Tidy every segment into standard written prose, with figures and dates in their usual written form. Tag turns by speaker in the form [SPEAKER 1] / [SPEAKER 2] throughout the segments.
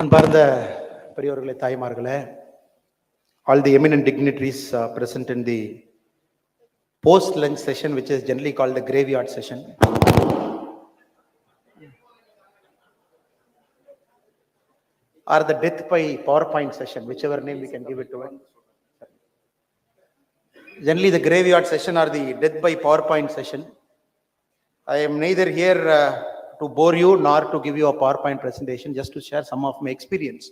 [SPEAKER 1] அன்பார்ந்த பெரியோர்களே, தாய்மார்களே, all the eminent dignitaries present in the post-lunch session, which is generally called the graveyard session. Or the death by PowerPoint session, whichever name we can give it to it. Generally the graveyard session or the death by PowerPoint session. I am neither here to bore you nor to give you a PowerPoint presentation, just to share some of my experience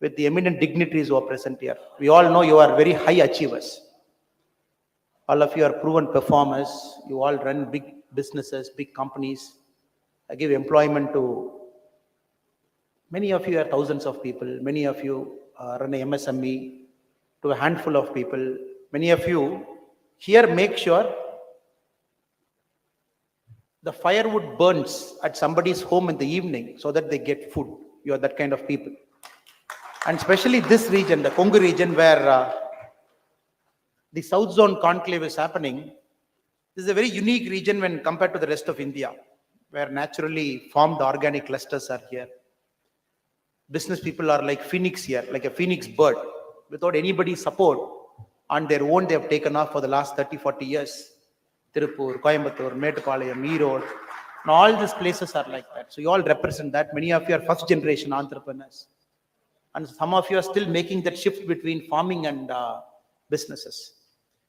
[SPEAKER 1] with the eminent dignitaries who are present here. We all know you are very high achievers. All of you are proven performers. You all run big businesses, big companies. I give employment to many of you, are thousands of people. Many of you run a MSME to a handful of people. Many of you here make sure the firewood burns at somebody's home in the evening so that they get food. You are that kind of people. And especially this region, the Kongu region, where the South Zone conclave is happening. This is a very unique region when compared to the rest of India, where naturally formed organic clusters are here. Business people are like phoenix here, like a phoenix bird. Without anybody's support, on their own they have taken off for the last 30-40 years. Tirupur, Coimbatore, Mettupalayam, Erode, and all these places are like that. So you all represent that. Many of you are first generation entrepreneurs. And some of you are still making that shift between farming and businesses.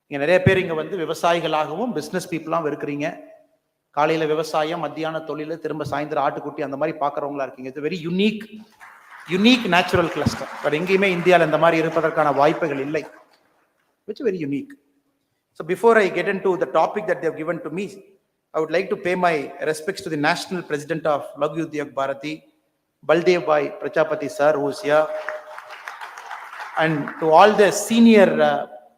[SPEAKER 1] இங்கே நிறைய பேர் இங்கே வந்து விவசாயிகளாகவும் business பீப்புளாகவும் இருக்கிறீங்க. காலையில் விவசாயம், மத்தியான தொழில், திரும்ப சாயந்தரம் ஆட்டுக்குட்டி, அந்த மாதிரி பார்க்குறவங்களா இருக்கீங்க. இது very unique natural cluster. But எங்கேயுமே இந்தியாவில் இந்த மாதிரி இருப்பதற்கான வாய்ப்புகள் இல்லை. Which is very unique. So before I get into the topic that they have given to me, I would like to pay my respects to the National President of Laghu Udyog Bharati, Baldev Bhai Prajapati sir, who is here, and to all the senior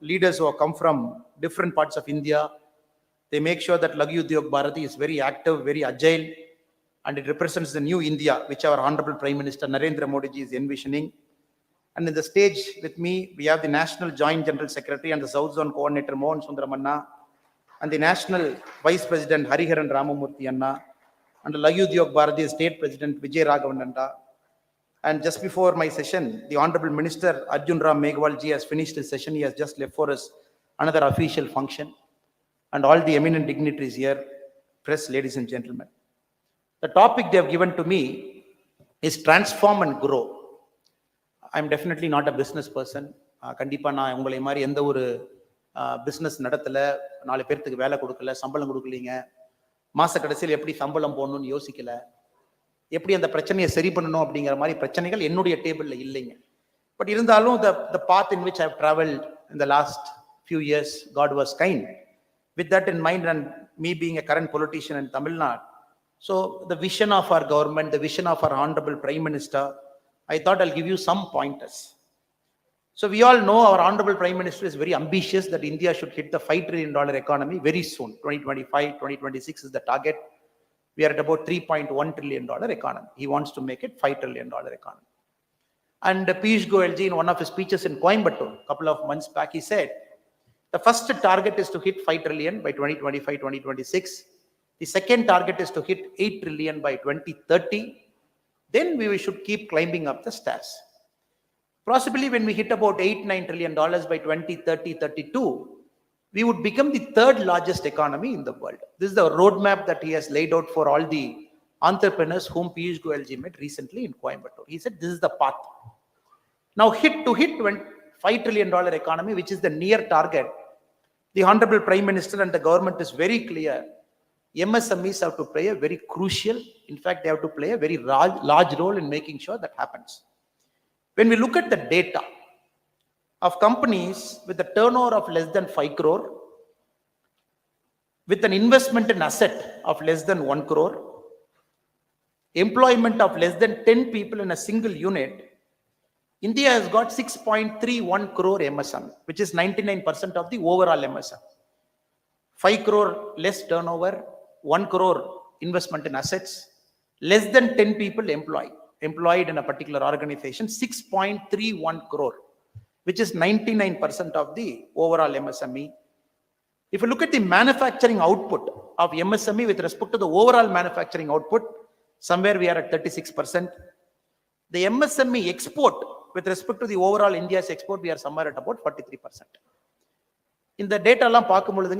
[SPEAKER 1] leaders who have come from different parts of India. They make sure that Laghu Udyog Bharati is very active, very agile, and it represents the new India, which our Honorable Prime Minister Narendra Modi ji is envisioning. And in the stage with me, we have the National Joint General Secretary and the South Zone Coordinator Mohan Sundaramanna, and the National Vice President Hariharan Ramamurthy Anna, and the Laghu Udyog Bharati State President Vijay Raghavananda. And just before my session, the Honorable Minister Arjun Ram Meghwal ji has finished his session. He has just left for us another official function. And all the eminent dignitaries here, press, ladies and gentlemen. The topic they have given to me is transform and grow. I'm definitely not a business person. கண்டிப்பாக நான் உங்களை மாதிரி எந்த ஒரு business நடத்தலை, 4 பேர்த்துக்கு வேலை கொடுக்கல, சம்பளம் கொடுக்கலீங்க, மாச கடைசியில் எப்படி சம்பளம் போடணும்னு யோசிக்கல, எப்படி அந்த பிரச்சனையை சரி பண்ணணும் அப்படிங்கிற மாதிரி பிரச்சனைகள் என்னுடைய டேபிளில் இல்லைங்க. பட் இருந்தாலும் the path in which I have traveled in the last few years, God was kind. With that in mind, and me being a current politician in Tamil Nadu, so the vision of our government, the vision of our Honorable Prime Minister, I thought I'll give you some pointers. So we all know our Honorable Prime Minister is very ambitious that India should hit the $5 trillion economy very soon. 2025, 2026 is the target. We are at about $3.1 trillion economy. He wants to make it $5 trillion economy. And Piyush Goyal ji, in one of his speeches in Coimbatore, a couple of months back, he said, the first target is to hit 5 trillion by 2025, 2026. The second target is to hit 8 trillion by 2030. Then we should keep climbing up the stairs. Possibly when we hit about $8-9 trillion by 2030-32, we would become the 3rd largest economy in the world. This is the roadmap that he has laid out for all the entrepreneurs whom Piyush Goyal ji met recently in Coimbatore. He said this is the path. Now to hit $5 trillion economy, which is the near target, the Honorable Prime Minister and the government is very clear. MSMEs have to play a very crucial, in fact, they have to play a very large role in making sure that happens. When we look at the data of companies with a turnover of less than 5 crore, with an investment in asset of less than 1 crore, employment of less than 10 people in a single unit, India has got 6.31 crore MSME, which is 99% of the overall MSME. 5 crore less turnover, 1 crore investment in assets, less than 10 people employed in a particular organization, 6.31 crore, which is 99% of the overall MSME. If you look at the manufacturing output of MSME with respect to the overall manufacturing output, somewhere we are at 36%. The MSME export, with respect to the overall India's export, we are somewhere at about 43%. In the data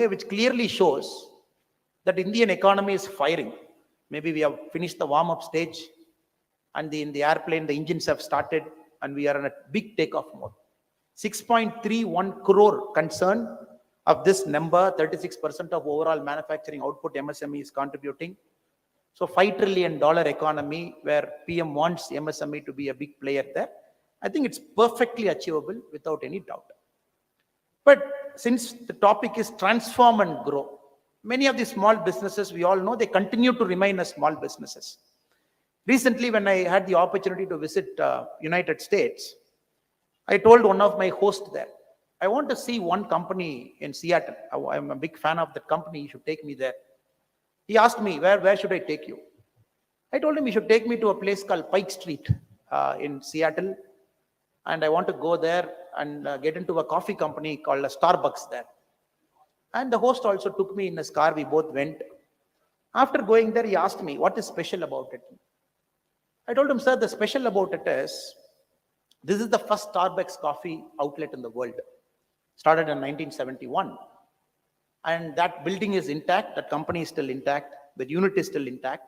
[SPEAKER 1] which clearly shows that Indian economy is firing. Maybe we have finished the warm-up stage, and in the airplane, the engines have started, and we are in a big takeoff mode. 6.31 crore concern of this number, 36% of overall manufacturing output MSME is contributing. So $5 trillion economy where PM wants MSME to be a big player there. I think it's perfectly achievable without any doubt. But since the topic is transform and grow, many of the small businesses, we all know, they continue to remain as small businesses. Recently, when I had the opportunity to visit United States, I told one of my hosts there, I want to see one company in Seattle. I'm a big fan of that company. You should take me there. He asked me, where should I take you? I told him he should take me to a place called Pike Street in Seattle. And I want to go there and get into a coffee company called a Starbucks there. And the host also took me in his car. We both went. After going there, he asked me, what is special about it? I told him, sir, the special about it is, this is the first Starbucks coffee outlet in the world. Started in 1971. And that building is intact. That company is still intact. The unit is still intact.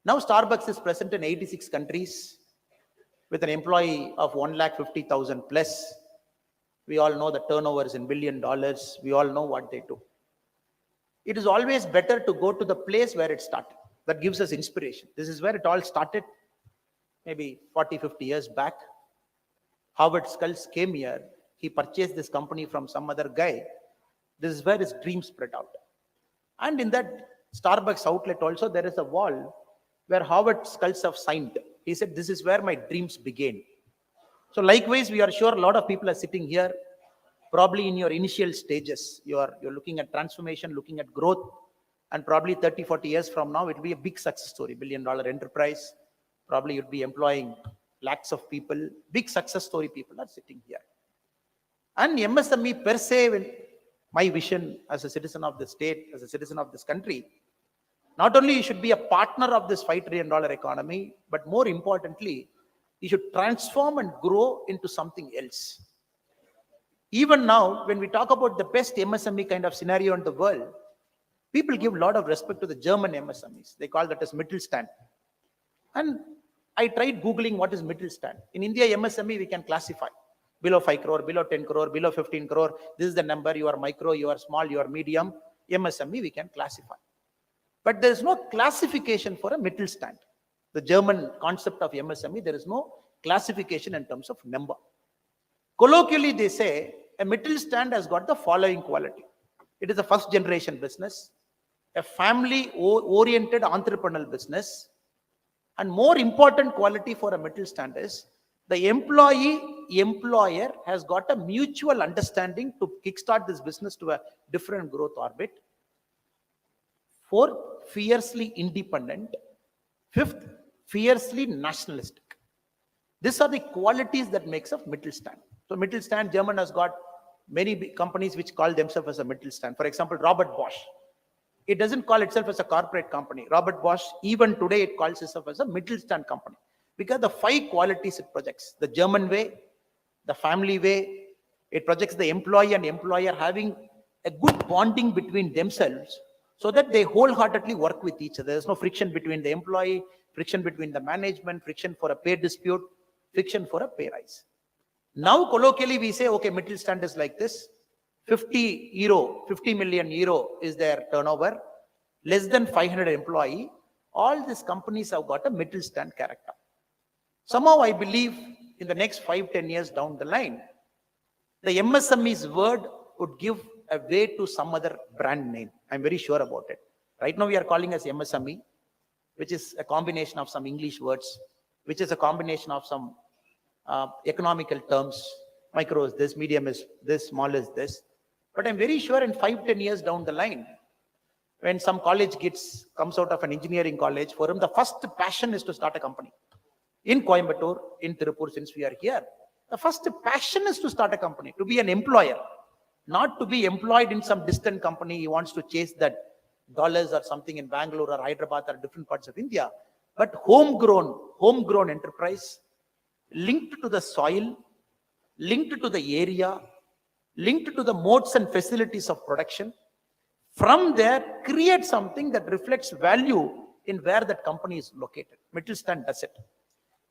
[SPEAKER 1] Now Starbucks is present in 86 countries with an employee of 150,000 plus. We all know the turnover is in $1 billion. We all know what they do. It is always better to go to the place where it started. That gives us inspiration. This is where it all started, maybe 40, 50 years back. Howard Schultz came here. He purchased this company from some other guy. This is where his dream spread out. And in that Starbucks outlet also, there is a wall where Howard Schultz have signed. He said, this is where my dreams began. So likewise, we are sure a lot of people are sitting here, probably in your initial stages. You're looking at transformation, looking at growth, and probably 30, 40 years from now, it will be a big success story, $1 billion enterprise. Probably you'd be employing lakhs of people. Big success story people are sitting here. And MSME per se, my vision as a citizen of the state, as a citizen of this country, not only you should be a partner of this $5 trillion economy, but more importantly, you should transform and grow into something else. Even now, when we talk about the best MSME kind of scenario in the world, people give a lot of respect to the German MSMEs. They call that as Mittelstand. And I tried Googling what is Mittelstand. In India, MSME we can classify. Below 5 crore, below 10 crore, below 15 crore. This is the number. You are micro, you are small, you are medium. MSME we can classify. But there is no classification for a Mittelstand. The German concept of MSME, there is no classification in terms of number. Colloquially, they say a Mittelstand has got the following quality. It is a first generation business, a family-oriented entrepreneurial business, and more important quality for a Mittelstand is the employee-employer has got a mutual understanding to kickstart this business to a different growth orbit. 4, fiercely independent. 5th, fiercely nationalistic. These are the qualities that makes up Mittelstand. So Mittelstand, German has got many big companies which call themselves as a Mittelstand. For example, Robert Bosch. It doesn't call itself as a corporate company. Robert Bosch, even today, it calls itself as a Mittelstand company. Because the 5 qualities it projects. The German way, the family way, it projects the employee and employer having a good bonding between themselves so that they wholeheartedly work with each other. There's no friction between the employee, friction between the management, friction for a pay dispute, friction for a pay rise. Now, colloquially, we say, okay, Mittelstand is like this. 50 million euro is their turnover, less than 500 employee. All these companies have got a Mittelstand character. Somehow, I believe in the next 5-10 years down the line, the MSME's word would give a way to some other brand name. I'm very sure about it. Right now, we are calling as MSME, which is a combination of some English words, which is a combination of some economical terms. Micro is this, medium is this, small is this. But I'm very sure in 5-10 years down the line, when some college kids comes out of an engineering college, for him, the first passion is to start a company. In Coimbatore, in Tirupur, since we are here, the first passion is to start a company, to be an employer, not to be employed in some distant company. He wants to chase that dollars or something in Bangalore or Hyderabad or different parts of India. but homegrown enterprise, linked to the soil, linked to the area, linked to the modes and facilities of production. From there, create something that reflects value in where that company is located. Mittelstand does it.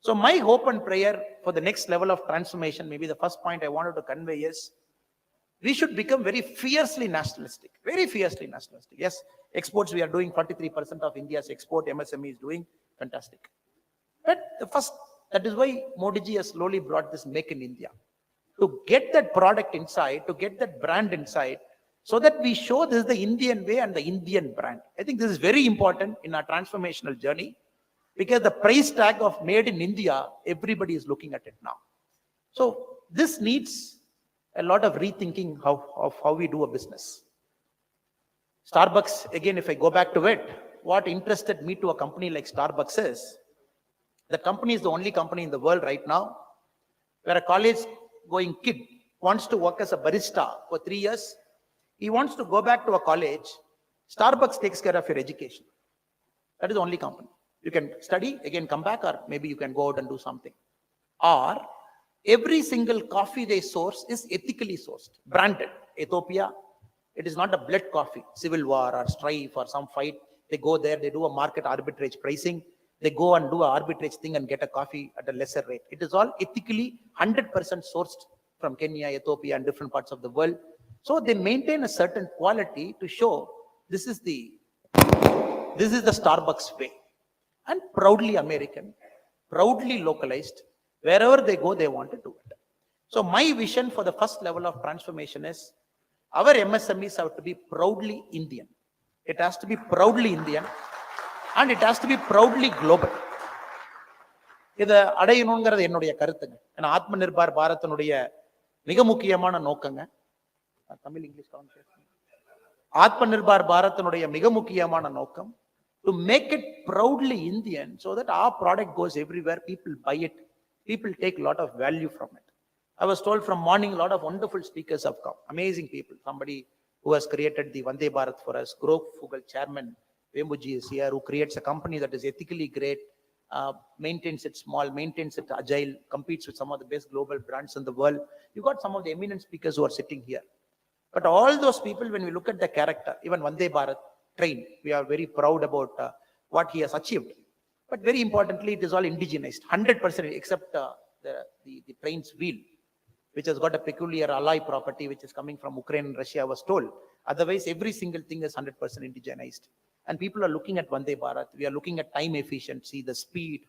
[SPEAKER 1] So my hope and prayer for the next level of transformation, maybe the first point I wanted to convey is, we should become very fiercely nationalistic, very fiercely nationalistic. Yes, exports, we are doing 43% of India's export, MSME is doing fantastic. But that is why Modi ji has slowly brought this Make in India. To get that product inside, to get that brand inside, so that we show this is the Indian way and the Indian brand. I think this is very important in our transformational journey, because the price tag of made in India, everybody is looking at it now. So this needs a lot of rethinking of how we do a business. Starbucks, again, if I go back to it, what interested me to a company like Starbucks is, the company is the only company in the world right now where a college-going kid wants to work as a barista for 3 years. He wants to go back to a college. Starbucks takes care of your education. That is the only company. You can study, again come back, or maybe you can go out and do something. Or every single coffee they source is ethically sourced, branded. Ethiopia, it is not a blood coffee, civil war or strife or some fight. They go there, they do a market arbitrage pricing. They go and do an arbitrage thing and get a coffee at a lesser rate. It is all ethically 100% sourced from Kenya, Ethiopia, and different parts of the world. So they maintain a certain quality to show this is the Starbucks way. And proudly American, proudly localized. Wherever they go, they want to do it. So my vision for the first level of transformation is, our MSMEs have to be proudly Indian. It has to be proudly Indian, and it has to be proudly global. இதை அடையணுங்கிறது என்னுடைய கருத்துங்க. ஏன்னா ஆத்ம நிர்பார் பாரத்தினுடைய மிக முக்கியமான நோக்கங்க. Tamil English Atma Nirbhar பாரத்தினுடைய மிக முக்கியமான நோக்கம், to make it proudly Indian, so that our product goes everywhere, people buy it, people take a lot of value from it. I was told from morning, a lot of wonderful speakers have come, amazing people. Somebody who has created the Vande Bharat for us, Grove Fugal chairman, Vembuji is here, who creates a company that is ethically great, maintains it small, maintains it agile, competes with some of the best global brands in the world. You got some of the eminent speakers who are sitting here. But all those people, when we look at the character, even Vande Bharat train, we are very proud about what he has achieved. But very importantly, it is all indigenized, 100% except the train's wheel, which has got a peculiar alloy property, which is coming from Ukraine and Russia, I was told. Otherwise, every single thing is 100% indigenized. And people are looking at Vande Bharat. We are looking at time efficiency, the speed,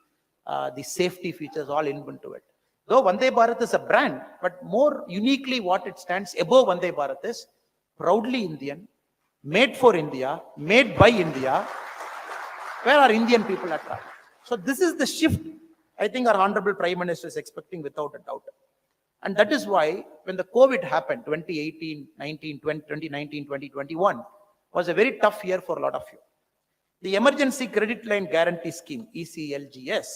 [SPEAKER 1] the safety features, all inbuilt to it. Though Vande Bharat is a brand, but more uniquely what it stands above Vande Bharat is proudly Indian, made for India, made by India, where our Indian people are traveling. So this is the shift I think our Honorable Prime Minister is expecting without a doubt. And that is why when the COVID happened, 2018, 19, 2019, 2021, was a very tough year for a lot of you. The Emergency Credit Line Guarantee Scheme, ECLGS,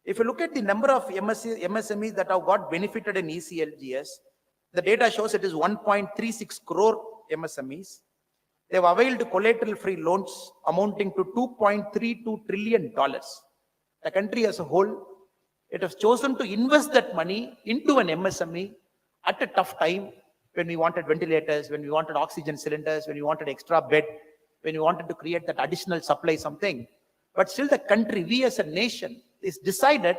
[SPEAKER 1] if you look at the number of MSMEs that have got benefited in ECLGS, the data shows it is 1.36 crore MSMEs. They have availed collateral-free loans amounting to $2.32 trillion. The country as a whole, it has chosen to invest that money into an MSME at a tough time when we wanted ventilators, when we wanted oxygen cylinders, when we wanted extra bed, when we wanted to create that additional supply something. But still the country, we as a nation, is decided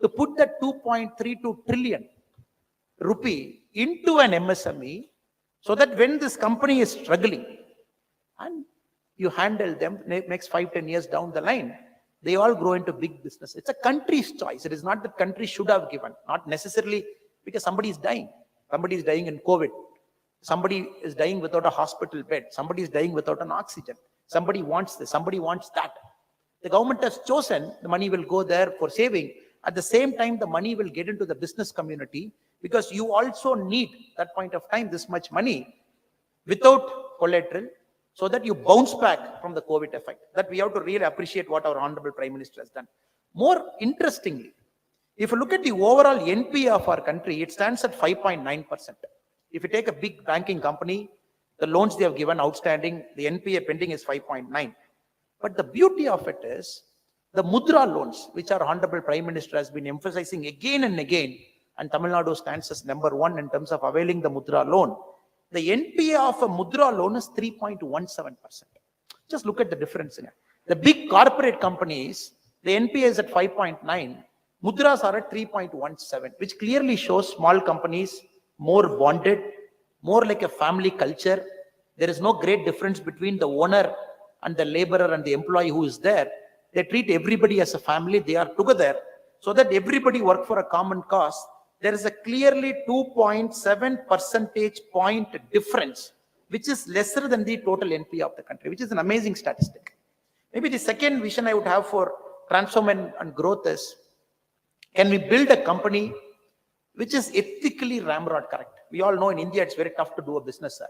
[SPEAKER 1] to put that 2.32 trillion rupee into an MSME so that when this company is struggling and you handle them next 5-10 years down the line, they all grow into big business. It's a country's choice. It is not that country should have given, not necessarily because somebody is dying. Somebody is dying in COVID. Somebody is dying without a hospital bed. Somebody is dying without an oxygen. Somebody wants this, somebody wants that. The government has chosen, the money will go there for saving. At the same time, the money will get into the business community because you also need, at that point of time, this much money without collateral so that you bounce back from the COVID effect. That we have to really appreciate what our Honorable Prime Minister has done. More interestingly, if you look at the overall NPA of our country, it stands at 5.9%. If you take a big banking company, the loans they have given outstanding, the NPA pending is 5.9. But the beauty of it is, The Mudra loans, which our Honorable Prime Minister has been emphasizing again and again, and Tamil Nadu stands as number one in terms of availing the Mudra loan. The NPA of a Mudra loan is 3.17%. Just look at the difference in it. The big corporate companies, the NPA is at 5.9, Mudras are at 3.17, which clearly shows small companies more bonded, more like a family culture. There is no great difference between the owner and the laborer and the employee who is there. They treat everybody as a family. They are together so that everybody work for a common cause. There is a clearly 2.7 percentage point difference, which is lesser than the total NPA of the country, which is an amazing statistic. Maybe the second vision I would have for transformation and growth is, can we build a company which is ethically ramrod correct? We all know in India it's very tough to do a business, sir.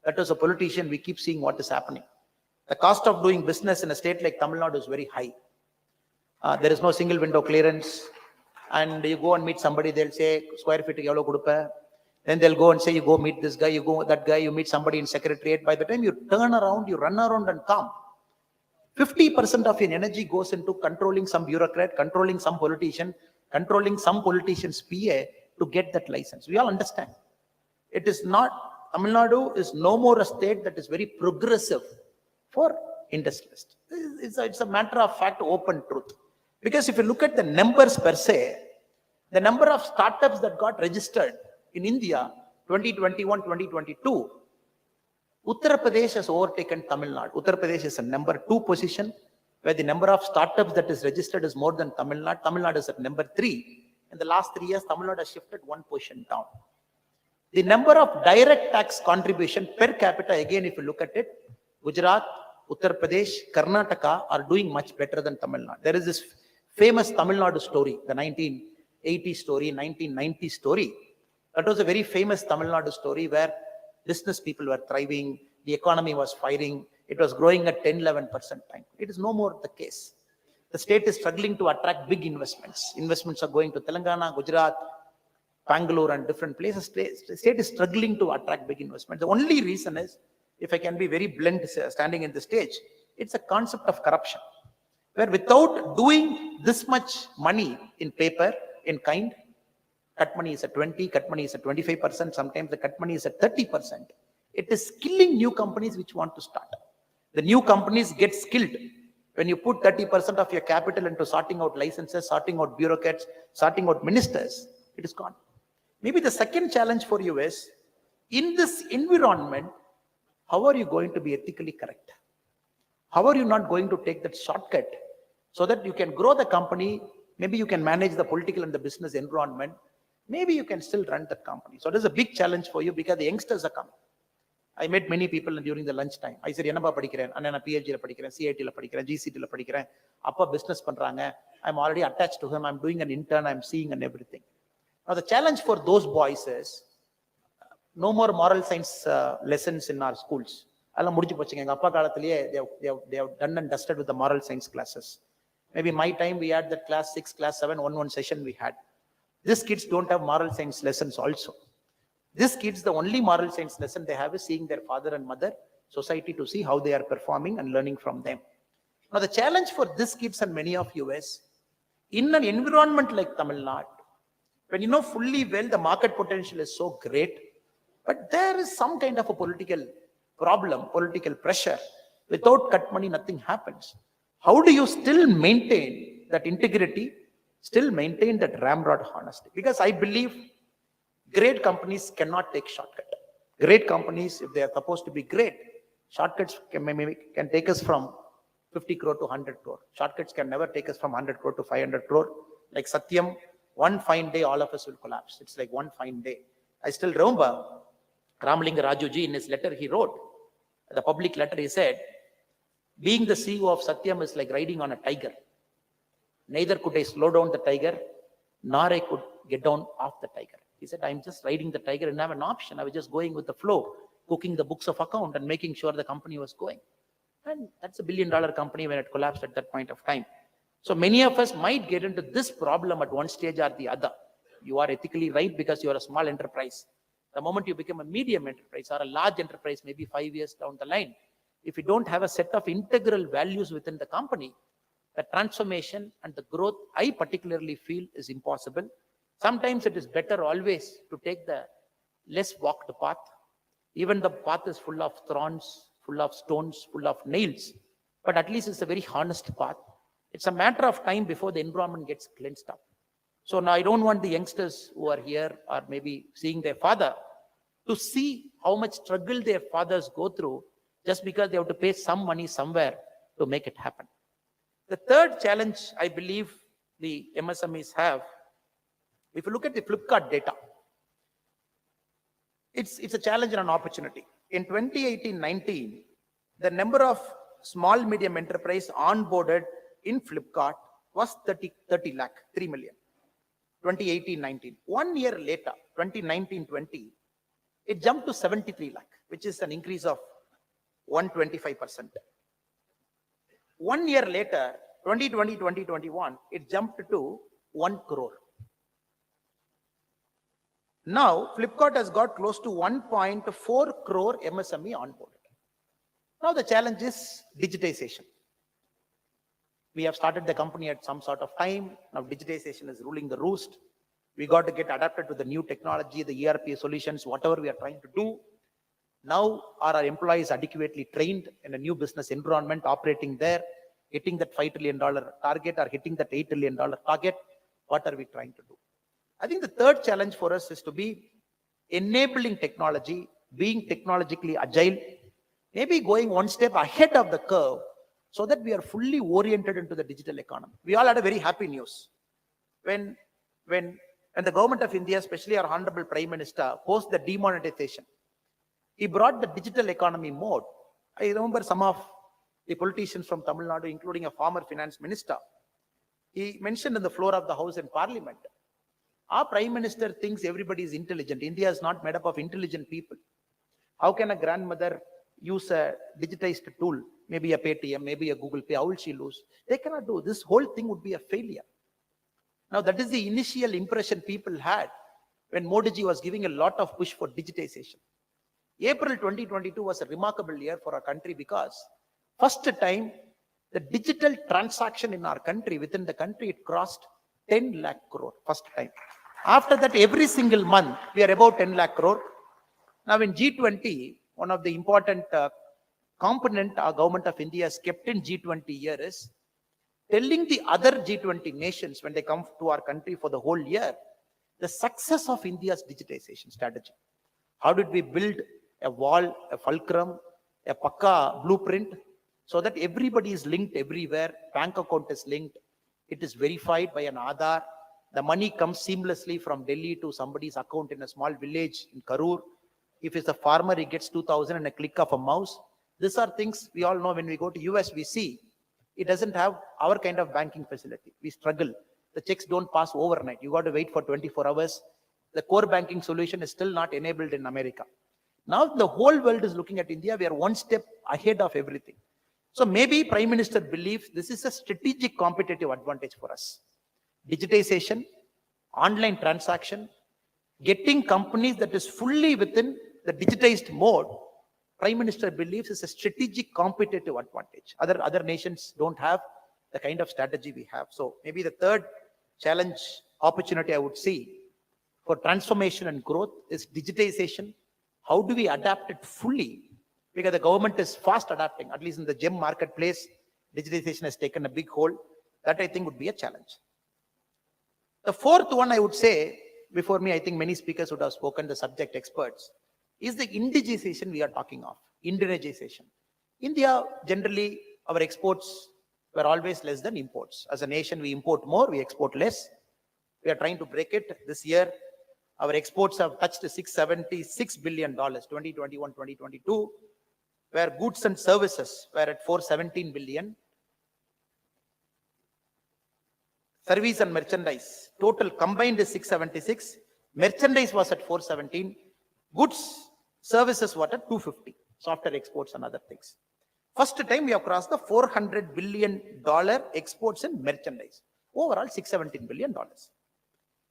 [SPEAKER 1] That as a politician, we keep seeing what is happening. The cost of doing business in a state like Tamil Nadu is very high. There is no single window clearance. And you go and meet somebody, they'll say, square feet, then they'll go and say, you go meet this guy, you go that guy, you meet somebody in secretariat. By the time you turn around, you run around and come. 50% of your energy goes into controlling some bureaucrat, controlling some politician, controlling some politician's PA to get that license. We all understand. It is not, Tamil Nadu is no more a state that is very progressive for industrialists. It's a matter of fact, open truth. Because if you look at the numbers per se, the number of startups that got registered in India 2021, 2022, Uttar Pradesh has overtaken Tamil Nadu. Uttar Pradesh is a number 2 position, where the number of startups that is registered is more than Tamil Nadu. Tamil Nadu is at number 3. In the last 3 years, Tamil Nadu has shifted 1 position down. The number of direct tax contribution per capita, again, if you look at it, Gujarat, Uttar Pradesh, Karnataka are doing much better than Tamil Nadu. There is this famous Tamil Nadu story, the 1980 story, 1990 story. That was a very famous Tamil Nadu story where business people were thriving, the economy was firing, it was growing at 10-11% time. It is no more the case. The state is struggling to attract big investments. Investments are going to Telangana, Gujarat, Bangalore and different places. The state is struggling to attract big investments. The only reason is, if I can be very blunt standing in the stage, it's a concept of corruption, where without doing this much money in paper, in kind, cut money is at 20, cut money is at 25%, sometimes the cut money is at 30%. It is killing new companies which want to start. The new companies get skilled. When you put 30% of your capital into sorting out licenses, sorting out bureaucrats, sorting out ministers, it is gone. Maybe the second challenge for you is, in this environment, how are you going to be ethically correct? How are you not going to take that shortcut so that you can grow the company? Maybe you can manage the political and the business environment. Maybe you can still run that company. So it is a big challenge for you because the youngsters are coming. I met many people during the lunch time. I said, Annaba padikren, Anna PhD la padikren, CIT la padikren, GCT la padikren, appa business pandranga. I'm already attached to him. I'm doing an intern. I'm seeing and everything. Now the challenge for those boys is, no more moral science lessons in our schools. They have done and dusted with the moral science classes. Maybe my time we had that class 6, class 7, one session we had. These kids don't have moral science lessons also. These kids, the only moral science lesson they have is seeing their father and mother, society, to see how they are performing and learning from them. Now the challenge for these kids and many of you is, in an environment like Tamil Nadu, when you know fully well the market potential is so great, but there is some kind of a political problem, political pressure. Without cut money, nothing happens. How do you still maintain that integrity, still maintain that ramrod honesty? Because I believe great companies cannot take shortcut. Great companies, if they are supposed to be great, shortcuts can take us from 50 crore to 100 crore. Shortcuts can never take us from 100 crore to 500 crore. Like Satyam, one fine day, all of us will collapse. It's like one fine day. I still remember Ramalinga Rajuji, in his letter he wrote, the public letter, he said, being the CEO of Satyam is like riding on a tiger. Neither could I slow down the tiger, nor I could get down off the tiger. He said, I'm just riding the tiger and have an option. I was just going with the flow, cooking the books of account and making sure the company was going. And that's $1 billion company when it collapsed at that point of time. So many of us might get into this problem at one stage or the other. You are ethically right because you are a small enterprise. The moment you become a medium enterprise or a large enterprise, maybe 5 years down the line, if you don't have a set of integral values within the company the transformation and the growth, I particularly feel, is impossible. Sometimes it is better always to take the less walked path. Even the path is full of thorns, full of stones, full of nails, but at least it's a very honest path. It's a matter of time before the environment gets cleansed up. So now I don't want the youngsters who are here or maybe seeing their father to see how much struggle their fathers go through just because they have to pay some money somewhere to make it happen. The third challenge I believe the MSMEs have, if you look at the Flipkart data, it's a challenge and an opportunity. In 2018-19, the number of small medium enterprise onboarded in Flipkart was 30 lakh, 3 million. 2018-19. 1 year later, 2019-20, it jumped to 73 lakh, which is an increase of 125%. 1 year later, 2020-2021, it jumped to 1 crore. Now, Flipkart has got close to 1.4 crore MSME onboarded. Now, the challenge is digitization. We have started the company at some sort of time. Now, digitization is ruling the roost. We got to get adapted to the new technology, the ERP solutions, whatever we are trying to do. Now, are our employees adequately trained in a new business environment, operating there, hitting that $5 trillion target or hitting that $8 trillion target? What are we trying to do? I think the third challenge for us is to be enabling technology, being technologically agile, maybe going one step ahead of the curve so that we are fully oriented into the digital economy. We all had a very happy news. When the government of India, especially our Honorable Prime Minister, post the demonetization, he brought the digital economy mode. I remember some of the politicians from Tamil Nadu, including a former finance minister, he mentioned in the floor of the House in Parliament, our Prime Minister thinks everybody is intelligent. India is not made up of intelligent people. How can a grandmother use a digitized tool, maybe a Paytm, maybe a Google Pay? How will she lose? They cannot do. This whole thing would be a failure. Now, that is the initial impression people had when Modi ji was giving a lot of push for digitization. April 2022 was a remarkable year for our country because first time the digital transaction in our country, within the country, it crossed 10 lakh crore, first time. After that, every single month, we are about 10 lakh crore. Now in G20, one of the important component our government of India has kept in G20 year is telling the other G20 nations when they come to our country for the whole year, the success of India's digitization strategy. How did we build a wall, a fulcrum, a pakka blueprint so that everybody is linked everywhere, bank account is linked, it is verified by an Aadhaar, the money comes seamlessly from Delhi to somebody's account in a small village in Karur. If it's a farmer, he gets 2,000 in a click of a mouse. These are things we all know. When we go to US, we see it doesn't have our kind of banking facility. We struggle. The checks don't pass overnight. You got to wait for 24 hours. The core banking solution is still not enabled in America. Now the whole world is looking at India. We are one step ahead of everything. So maybe Prime Minister believes this is a strategic competitive advantage for us. Digitization, online transaction, getting companies that is fully within the digitized mode, Prime Minister believes is a strategic competitive advantage. Other nations don't have the kind of strategy we have. So maybe the third challenge, opportunity I would see for transformation and growth is digitization. How do we adapt it fully? Because the government is fast adapting, at least in the gem marketplace, digitization has taken a big hold. That I think would be a challenge. The fourth one I would say, before me, I think many speakers would have spoken, the subject experts, is the indigenization we are talking of, indigenization. India, generally, our exports were always less than imports. As a nation, we import more, we export less. We are trying to break it. This year, our exports have touched $676 billion, 2021, 2022, where goods and services were at 417 billion. Service and merchandise, total combined is 676. Merchandise was at 417. Goods, services were at 250. Software exports and other things. First time we have crossed the $400 billion exports in merchandise. Overall, $617 billion.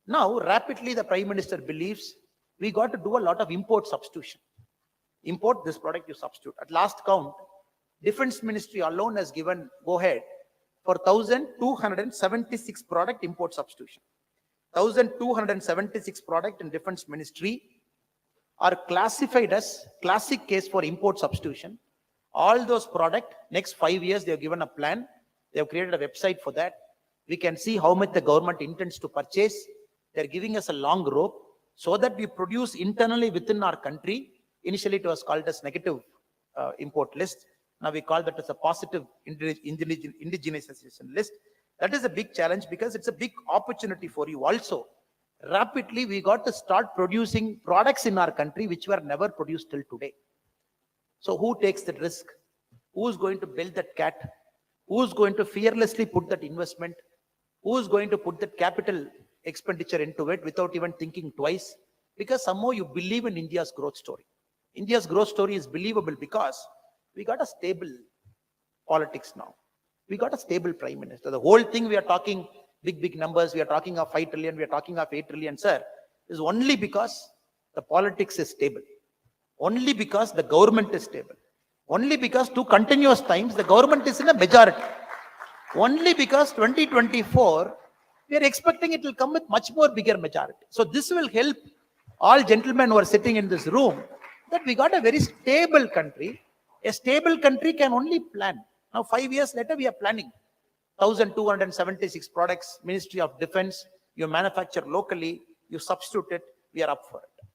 [SPEAKER 1] Now, rapidly, the Prime Minister believes we got to do a lot of import substitution. Import this product, you substitute. At last count, Defense Ministry alone has given go ahead for 1,276 product import substitution. 1,276 product in Defense Ministry are classified as classic case for import substitution. All those product, next 5 years, they have given a plan. They have created a website for that. We can see how much the government intends to purchase. They're giving us a long rope so that we produce internally within our country. Initially, it was called as negative import list. Now we call that as a positive indigenization list. That is a big challenge because it's a big opportunity for you also. Rapidly, we got to start producing products in our country which were never produced till today. So who takes that risk? Who's going to build that cat? Who's going to fearlessly put that investment? Who's going to put that capital expenditure into it without even thinking twice? Because somehow you believe in India's growth story. India's growth story is believable because we got a stable politics now. We got a stable prime minister. The whole thing we are talking big numbers, we are talking of 5 trillion, we are talking of 8 trillion, sir, is only because the politics is stable. Only because the government is stable. Only because 2 continuous times the government is in a majority. Only because 2024, we are expecting it will come with much more bigger majority. So this will help all gentlemen who are sitting in this room that we got a very stable country. A stable country can only plan. Now 5 years later, we are planning. 1,276 products, Ministry of Defense, you manufacture locally, you substitute it, we are up for it.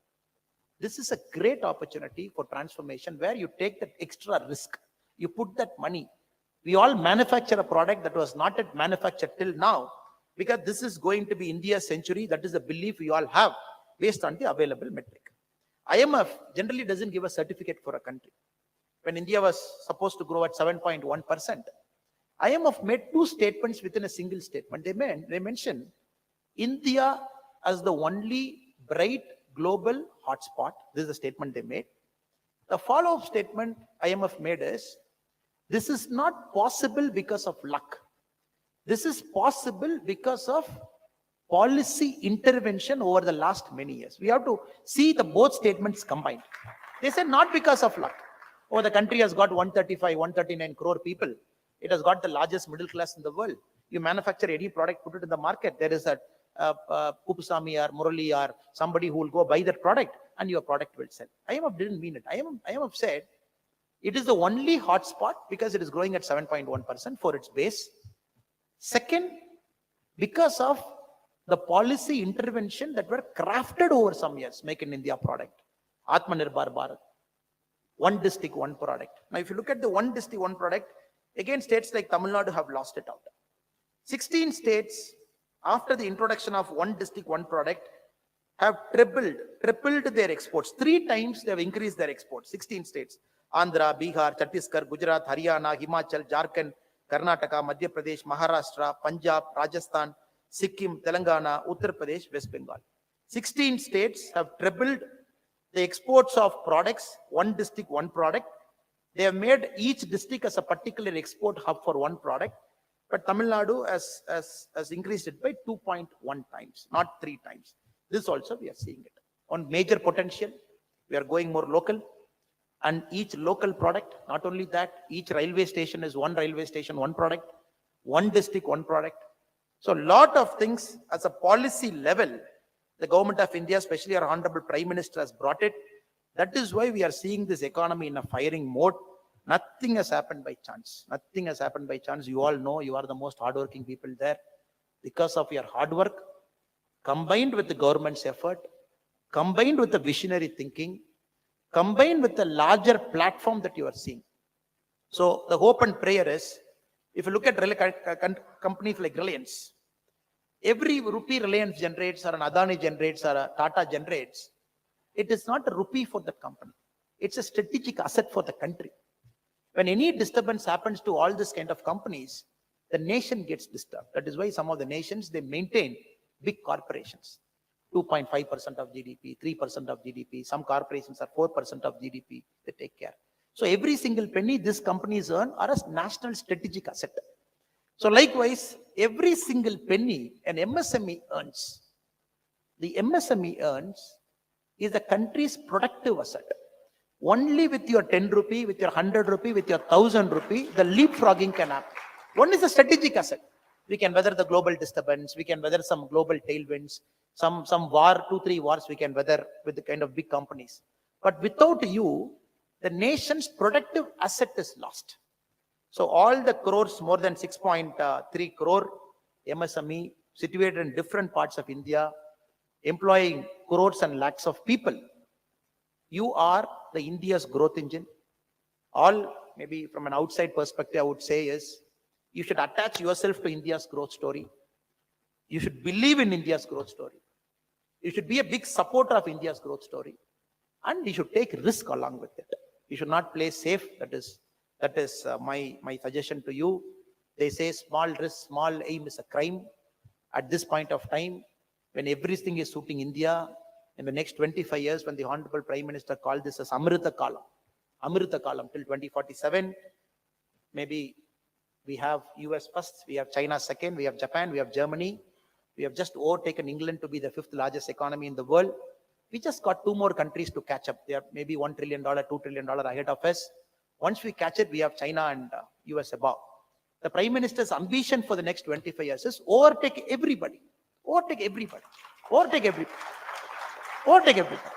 [SPEAKER 1] This is a great opportunity for transformation where you take that extra risk. You put that money. We all manufacture a product that was not yet manufactured till now because this is going to be India's century. That is the belief we all have based on the available metric. IMF generally doesn't give a certificate for a country. When India was supposed to grow at 7.1%, IMF made 2 statements within a single statement. They mentioned India as the only bright global hotspot. This is the statement they made. The follow-up statement IMF made is, this is not possible because of luck. This is possible because of policy intervention over the last many years. We have to see the both statements combined. They said not because of luck. Oh, the country has got 135, 139 crore people. It has got the largest middle class in the world. You manufacture any product, put it in the market. There is a Kupusami or Murali or somebody who will go buy that product and your product will sell. IMF didn't mean it. IMF said it is the only hotspot because it is growing at 7.1% for its base. Second, because of the policy intervention that were crafted over some years, Make in India product, Atmanirbhar Bharat, one district, one product. Now, if you look at the one district, one product, again, states like Tamil Nadu have lost it out. 16 states, after the introduction of one district, one product, have tripled their exports. 3 times they have increased their exports. 16 states. Andhra, Bihar, Chhattisgarh, Gujarat, Haryana, Himachal, Jharkhand, Karnataka, Madhya Pradesh, Maharashtra, Punjab, Rajasthan, Sikkim, Telangana, Uttar Pradesh, West Bengal. 16 states have tripled the exports of products, one district, one product. They have made each district as a particular export hub for one product. But Tamil Nadu has increased it by 2.1 times, not 3 times. This also we are seeing it. On major potential, we are going more local. And each local product, not only that, each railway station is one railway station, one product, one district, one product. So a lot of things as a policy level, the government of India, especially our Honorable Prime Minister, has brought it. That is why we are seeing this economy in a firing mode. Nothing has happened by chance. Nothing has happened by chance. You all know you are the most hardworking people there. Because of your hard work, combined with the government's effort, combined with the visionary thinking, combined with the larger platform that you are seeing. So the hope and prayer is, if you look at companies like Reliance, every rupee Reliance generates or an Adani generates or a Tata generates, it is not a rupee for the company. It's a strategic asset for the country. When any disturbance happens to all this kind of companies, the nation gets disturbed. That is why some of the nations, they maintain big corporations. 2.5% of GDP, 3% of GDP. Some corporations are 4% of GDP. They take care. So every single penny these companies earn are a national strategic asset. So likewise, every single penny an MSME earns, the MSME earns is the country's productive asset. Only with your 10 rupee, with your 100 rupee, with your 1000 rupee, the leapfrogging can happen. One is a strategic asset. We can weather the global disturbance. We can weather some global tailwinds. Some war, 2, 3 wars we can weather with the kind of big companies. But without you, the nation's productive asset is lost. So all the crores, more than 6.3 crore MSME situated in different parts of India, employing crores and lakhs of people. You are the India's growth engine. All, maybe from an outside perspective, I would say is, you should attach yourself to India's growth story. You should believe in India's growth story. You should be a big supporter of India's growth story. And you should take risk along with it. You should not play safe. That is my suggestion to you. They say small risk, small aim is a crime. At this point of time, when everything is suiting India, in the next 25 years, when the Honorable Prime Minister called this as Amrita Kalam till 2047, maybe we have US first, we have China second, we have Japan, we have Germany. We have just overtaken England to be the 5th largest economy in the world. We just got 2 more countries to catch up. They are maybe $1 trillion, $2 trillion ahead of us. Once we catch it, we have China and US above. The Prime Minister's ambition for the next 25 years is overtake everybody. Overtake everybody. Overtake everybody. Overtake everybody.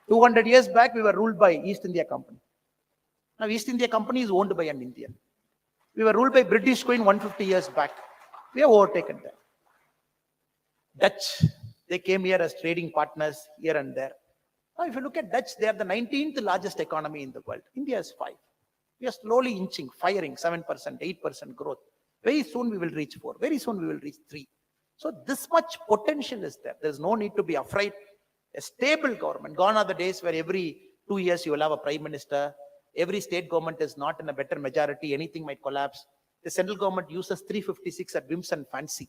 [SPEAKER 1] 200 years back, we were ruled by East India Company. Now, East India Company is owned by an Indian. We were ruled by British going 150 years back. We have overtaken them. Dutch, they came here as trading partners here and there. Now, if you look at Dutch, they are the 19th largest economy in the world. India is 5. We are slowly inching, firing 7%, 8% growth. Very soon we will reach 4. Very soon we will reach 3. So this much potential is there. There is no need to be afraid. A stable government. Gone are the days where every 2 years you will have a prime minister. Every state government is not in a better majority. Anything might collapse. The central government uses 356 at whims and fancy.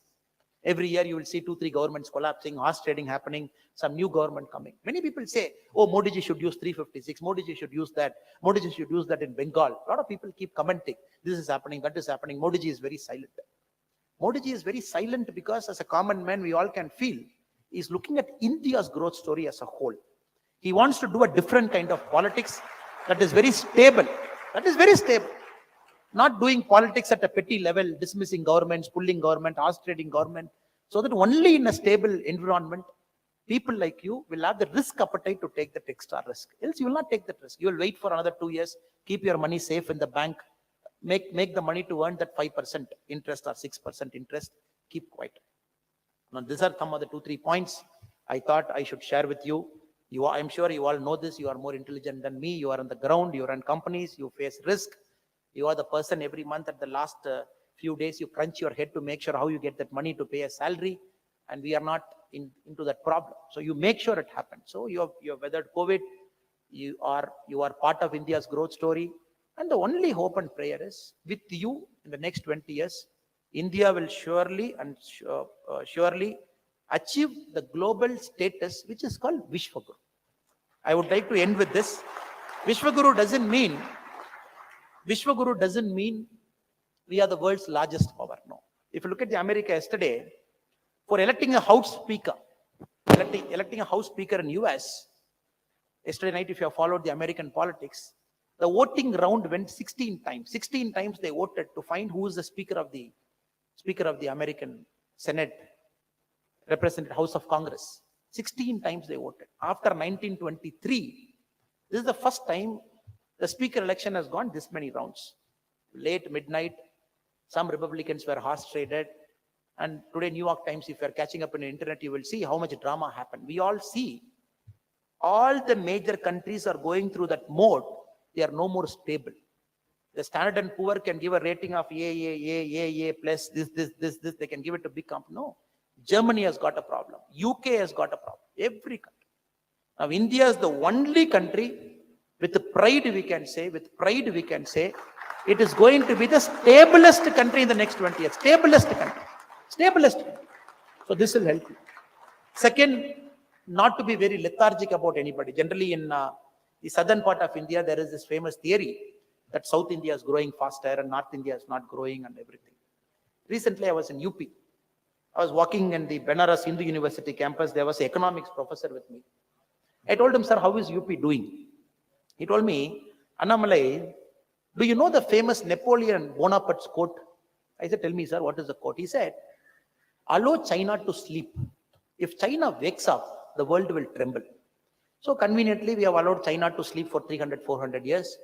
[SPEAKER 1] Every year you will see 2, 3 governments collapsing, horse trading happening, some new government coming. Many people say, oh, Modi ji should use 356, Modi ji should use that, Modi ji should use that in Bengal. A lot of people keep commenting, this is happening, that is happening. Modi ji is very silent. Modi ji is very silent because as a common man, we all can feel, he's looking at India's growth story as a whole. He wants to do a different kind of politics that is very stable. That is very stable. Not doing politics at a petty level, dismissing governments, pulling government, horse trading government, so that only in a stable environment, people like you will have the risk appetite to take that extra risk. Else you will not take that risk. You will wait for another 2 years, keep your money safe in the bank, make the money to earn that 5% interest or 6% interest, keep quiet. Now, these are some of the 2, 3 points I thought I should share with you. I'm sure you all know this. You are more intelligent than me. You are on the ground. You run companies. You face risk. You are the person every month at the last few days, you crunch your head to make sure how you get that money to pay a salary. And we are not into that problem. So you make sure it happens. So you have weathered COVID. You are part of India's growth story. And the only hope and prayer is with you in the next 20 years, India will surely achieve the global status, which is called Vishwaguru. I would like to end with this. Vishwaguru doesn't mean we are the world's largest power. No. If you look at the America yesterday, for electing a House Speaker, in US, yesterday night, if you have followed the American politics, the voting round went 16 times. 16 times they voted to find who is the Speaker of the American Senate, Representative House of Congress. 16 times they voted. After 1923, this is the first time the speaker election has gone this many rounds. Late midnight, some Republicans were horse traded. And today, New York Times, if you're catching up on the internet, you will see how much drama happened. We all see all the major countries are going through that mode. They are no more stable. The Standard & Poor can give a rating of A plus this. They can give it to big company. No. Germany has got a problem. UK has got a problem. Every country. Now, India is the only country. With pride we can say, it is going to be the stablest country in the next 20 years. Stablest country. So this will help you. Second, not to be very lethargic about anybody. Generally in the southern part of India, there is this famous theory that South India is growing faster and North India is not growing and everything. Recently, I was in UP. I was walking in the Benares Hindu University campus. There was an economics professor with me. I told him, sir, how is UP doing? He told me, Annamalai, Do you know the famous Napoleon Bonaparte's quote? I said, tell me, sir, what is the quote? He said, allow China to sleep. If China wakes up, the world will tremble. So conveniently, we have allowed China to sleep for 300, 400 years.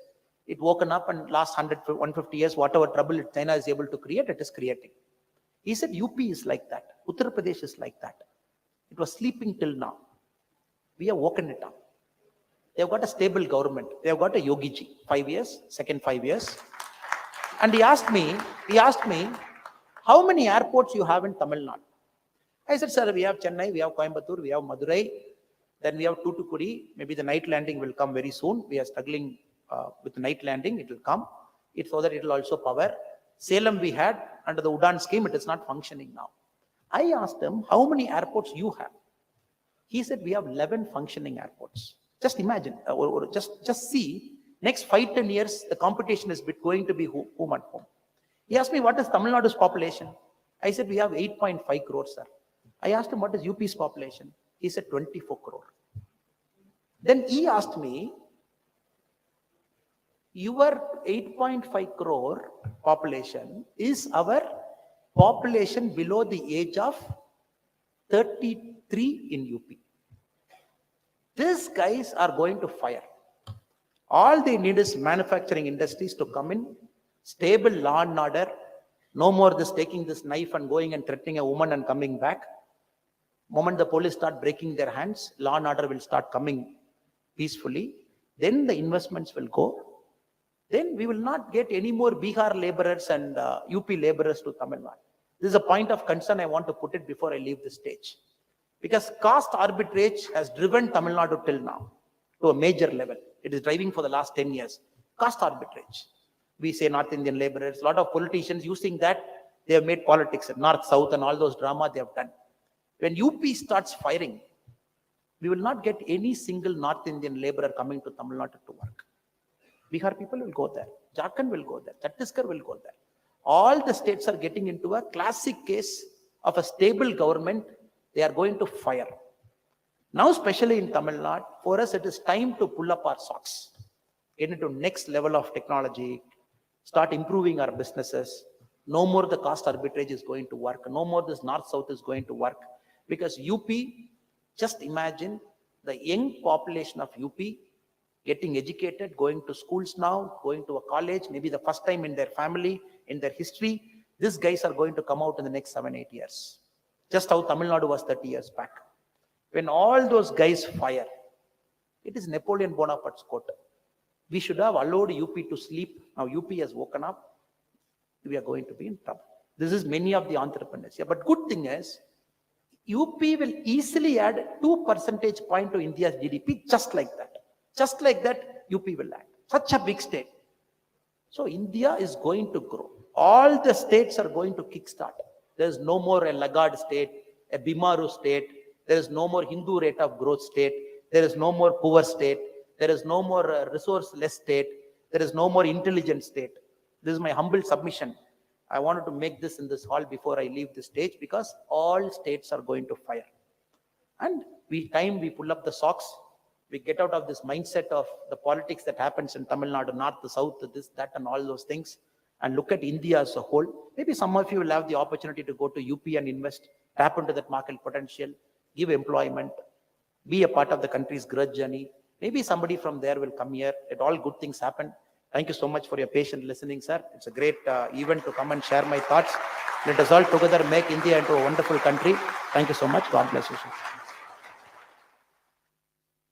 [SPEAKER 1] It woken up and last 100, 150 years, whatever trouble China is able to create, it is creating. He said UP is like that. Uttar Pradesh is like that. It was sleeping till now. We have woken it up. They have got a stable government. They have got a Yogi ji, 5 years, second 5 years. And he asked me, how many airports you have in Tamil Nadu? I said, sir, we have Chennai, we have Coimbatore, we have Madurai, then we have Toothukudi. Maybe the night landing will come very soon. We are struggling with the night landing. It will come. It's so that it will also power. Salem we had under the Udan scheme. It is not functioning now. I asked him, how many airports you have? He said, we have 11 functioning airports. Just imagine, or just see, next 5-10 years, the competition is going to be home and home. He asked me, what is Tamil Nadu's population? I said, we have 8.5 crores, sir. I asked him, what is UP's population? He said, 24 crore. Then he asked me, your 8.5 crore population is our population below the age of 33 in UP. These guys are going to fire. All they need is manufacturing industries to come in, stable law and order, no more this taking this knife and going and threatening a woman and coming back. Moment the police start breaking their hands, law and order will start coming peacefully. Then the investments will go. Then we will not get any more Bihar laborers and UP laborers to Tamil Nadu. This is a point of concern I want to put it before I leave the stage. Because caste arbitrage has driven Tamil Nadu till now to a major level. It is driving for the last 10 years. Caste arbitrage. We say North Indian laborers, a lot of politicians using that, they have made politics, North, South and all those drama they have done. When UP starts firing, we will not get any single North Indian laborer coming to Tamil Nadu to work. Bihar people will go there. Jharkhand will go there. Chhattisgarh will go there. All the states are getting into a classic case of a stable government. They are going to fire. Now, especially in Tamil Nadu, for us, it is time to pull up our socks, get into next level of technology, start improving our businesses. No more the caste arbitrage is going to work. No more this North-South is going to work. Because UP, just imagine the young population of UP getting educated, going to schools now, going to a college, maybe the first time in their family, in their history. These guys are going to come out in the next 7-8 years. Just how Tamil Nadu was 30 years back. When all those guys fire, it is Napoleon Bonaparte's quote. We should have allowed UP to sleep. Now UP has woken up. We are going to be in trouble. This is many of the entrepreneurs here. But good thing is, UP will easily add 2 percentage point to India's GDP just like that. Just like that, UP will add. Such a big state. So India is going to grow. All the states are going to kickstart. There is no more a laggard state, a Bimaru state. There is no more Hindu rate of growth state. There is no more poor state. There is no more resourceless state. There is no more intelligent state. This is my humble submission. I wanted to make this in this hall before I leave the stage because all states are going to fire. And we pull up the socks. We get out of this mindset of the politics that happens in Tamil Nadu, North, the South, this, that, and all those things, and look at India as a whole. Maybe some of you will have the opportunity to go to UP and invest, tap into that market potential, give employment, be a part of the country's growth journey. Maybe somebody from there will come here. Let all good things happen. Thank you so much for your patient listening, sir. It's a great event to come and share my thoughts. Let us all together make India into a wonderful country. Thank you so much. God bless you, sir.